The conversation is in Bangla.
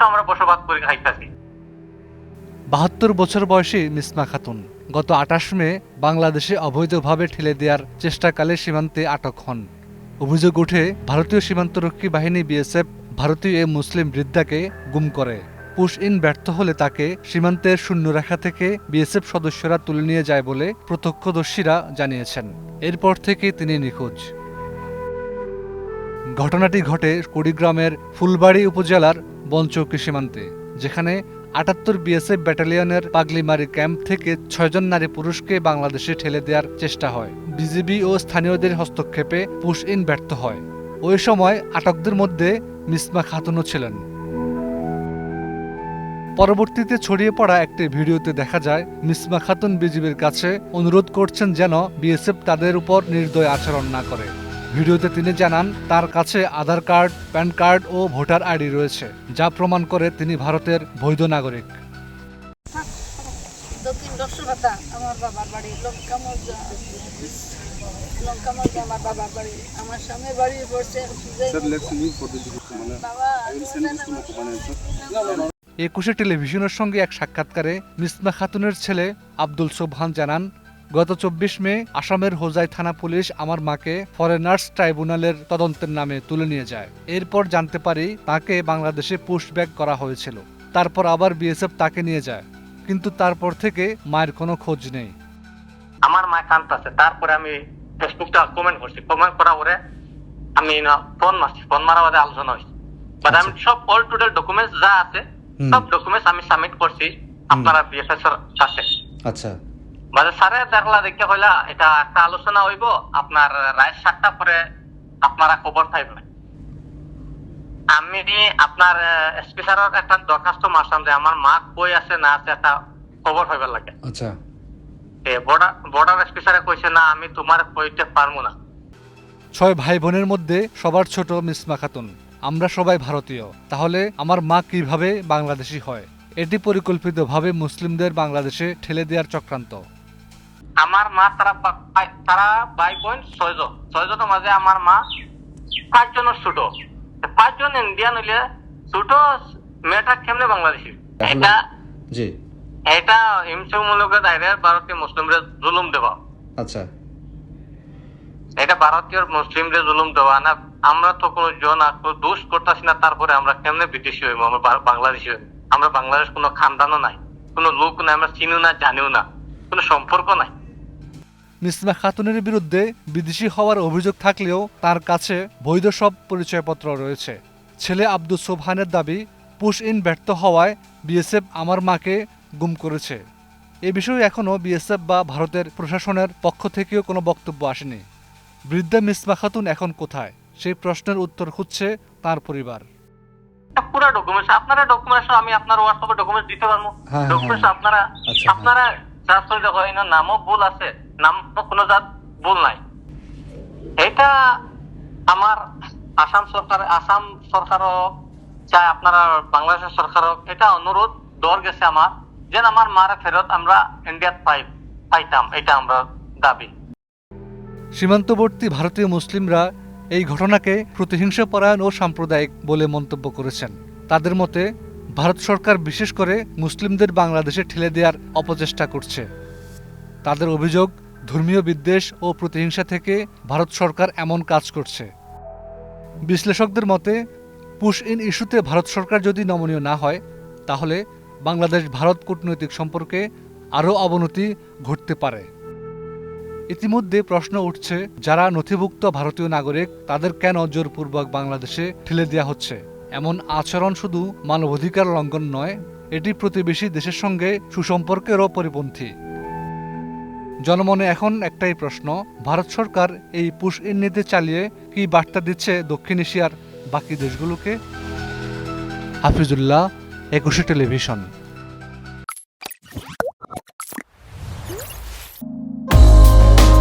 আমরা বসবাস করি খাইতাছি। ৭২ বছর বয়সী মিসমা খাতুন গত ২৮ মে বাংলাদেশে অবৈধভাবে ঠেলে দেওয়ার চেষ্টাকালে সীমান্তে আটক হন। অভিযোগ উঠে ভারতীয় সীমান্তরক্ষী বাহিনী বিএসএফ ভারতীয় এ মুসলিম বৃদ্ধাকে গুম করে। পুশ ইন ব্যর্থ হলে তাকে সীমান্তের শূন্যরেখা থেকে বিএসএফ সদস্যরা তুলে নিয়ে যায় বলে প্রত্যক্ষদর্শীরা জানিয়েছেন। এরপর থেকে তিনি নিখোঁজ। ঘটনাটি ঘটে কুড়িগ্রামের ফুলবাড়ী উপজেলার বনচৌকি সীমান্তে, যেখানে ৭৮ বিএসএফ ব্যাটালিয়নের পাগলিমারি ক্যাম্প থেকে ৬ জন নারী পুরুষকে বাংলাদেশে ঠেলে দেওয়ার চেষ্টা হয়। বিজিবি ও স্থানীয়দের হস্তক্ষেপে পুশ ইন ব্যর্থ হয়। ওই সময় আটকদের মধ্যে মিসমা খাতুনও ছিলেন। পরবর্তীতে ছড়িয়ে পড়া একটি ভিডিওতে দেখা যায় মিসমা খাতুন বিজিবির কাছে অনুরোধ করছেন যেন বিএসএফ তাদের উপর নির্দয় আচরণ না করে। ভিডিওতে তিনি জানান তার কাছে আধার কার্ড, প্যান কার্ড ও ভোটার আইডি রয়েছে, যা প্রমাণ করে তিনি ভারতের বৈধ নাগরিক। দক্ষিণ দর্শকতা আমার বাবার বাড়ি লঙ্কামজা আমার বাবার বাড়ি, আমার স্বামীর বাড়ি পড়ছে। ২১ টেলিভিশনের সঙ্গে এক সাক্ষাৎকারে মিসমা খাতুনের ছেলে আব্দুল সোবহান জানান, গত ২৪ মে আসামের হোজাই থানা পুলিশ আমার মাকে ফরেনার্স ট্রাইব্যুনালের তদন্তের নামে তুলে নিয়ে যায়। এরপর জানতে পারি তাকে বাংলাদেশে পুশব্যাক করা হয়েছিল। তারপর আবার বিএসএফ তাকে নিয়ে যায়, কিন্তু তারপর থেকে মায়ের কোনো খোঁজ নেই। আমার মা কাঁদতেছে। তারপরে আমি ফেসবুকটা কমেন্ট করছি, কমেন্ট করা পরে আমি ফোন মারছি, ফোন মারা বাদে আলোচনা হয়েছে। বাট আমি সব অল টোটাল ডকুমেন্টস যা আছে সব ডকুমেন্টস আমি সাবমিট করছি আপনারা বিএসএফ এর কাছে। আচ্ছা, বাদে স্যারে দেখলা দেখে কইলা এটা একটা আলোচনা হইব, আপনার রাত ৭টা পরে আপনারা খবর পাইবেন। আমি আপনার এসপি স্যারের একটা দরখাস্ত মারলাম যে আমার মা কই আছে না আছে একটা খবর হইবার লাগে। আচ্ছা, বর্ডার এসপি স্যারে কইছে না আমি তোমার কইতে পারবো না। ৬ ভাই বোনের মধ্যে সবার ছোট মিসমা খাতুন। আমরা সবাই ভারতীয়, তাহলে আমার মা কিভাবে বাংলাদেশি হয়? এটি পরিকল্পিতভাবে মুসলিমদের বাংলাদেশে ঠেলে দেওয়ার চক্রান্ত। আমার মা তারা ভাই বোন ৬ জন, ৬ জনের মাঝে আমার মা ৫ জনের ছোট, ৫ জন ইন্ডিয়ান হইলে ছোট মেয়েটা কেমনে বাংলাদেশি? এটা হিংসামূলক দায়রে ভারতীয় মুসলিমদের জুলুম দেওয়া। আচ্ছা, এটা ভারতীয় মুসলিমদের জুলুম দেওয়া না। আমরা তো কোনো জন দোষ করতেছি না, তারপরে আমরা কেমনে বিদেশি হইব? আমরা বাংলাদেশি হইব। আমরা বাংলাদেশ কোনো খানদানও নাই, কোনো লোক নাই, আমরা চিনিও না, জানিও না, কোনো সম্পর্ক নাই। মিসমা খাতুনের বিরুদ্ধে বিদেশি হওয়ার অভিযোগ থাকলেও তার কাছে বৈধ সব পরিচয়পত্র রয়েছে। ছেলে আব্দুল সোবহানের দাবি, পুশ ইন ব্যর্থ হওয়ায় বিএসএফ আমার মাকে গুম করেছে। এ বিষয়ে এখনও বিএসএফ বা ভারতের প্রশাসনের পক্ষ থেকেও কোনো বক্তব্য আসেনি। বৃদ্ধা মিসমা খাতুন এখন কোথায়, সেই প্রশ্নের উত্তর খুঁজছে তার পরিবার। পুরো ডকুমেন্টস আপনারা ডকুমেন্টস আমি আপনার হোয়াটসঅ্যাপে ডকুমেন্টস দিতে পারবো। ডকুমেন্টস আপনারা সার্চ করে দেখো, এর নামও ভুল আছে, নাম কোনো জাত ভুল নাই। এটা আমার আসাম সরকারও চাই, আপনারা বাংলাদেশের সরকারও এটা অনুরোধ দর গেছে আমার, যেন আমার মারা ফেরত আমরা ইন্ডিয়াত পাইতাম, এটা আমরা দাবি। সীমান্তবর্তী ভারতীয় মুসলিমরা এই ঘটনাকে প্রতিহিংসাপরায়ণ ও সাম্প্রদায়িক বলে মন্তব্য করেছেন। তাদের মতে ভারত সরকার বিশেষ করে মুসলিমদের বাংলাদেশে ঠেলে দেওয়ার অপচেষ্টা করছে। তাদের অভিযোগ, ধর্মীয় বিদ্বেষ ও প্রতিহিংসা থেকে ভারত সরকার এমন কাজ করছে। বিশ্লেষকদের মতে পুশ ইন ইস্যুতে ভারত সরকার যদি নমনীয় না হয়, তাহলে বাংলাদেশ ভারত কূটনৈতিক সম্পর্কে আরও অবনতি ঘটতে পারে। ইতিমধ্যে প্রশ্ন উঠছে, যারা নথিভুক্ত ভারতীয় নাগরিক তাদের কেন জোরপূর্বক বাংলাদেশে ঠেলে দেওয়া হচ্ছে? এমন আচরণ শুধু মানবাধিকার লঙ্ঘন নয়, এটি প্রতিবেশী দেশের সঙ্গে সুসম্পর্কেরও পরিপন্থী। জনমনে এখন একটাই প্রশ্ন, ভারত সরকার এই পুশ ইন নীতি চালিয়ে কি বার্তা দিচ্ছে দক্ষিণ এশিয়ার বাকি দেশগুলোকে? হাফিজুল্লাহ, ২১ টেলিভিশন।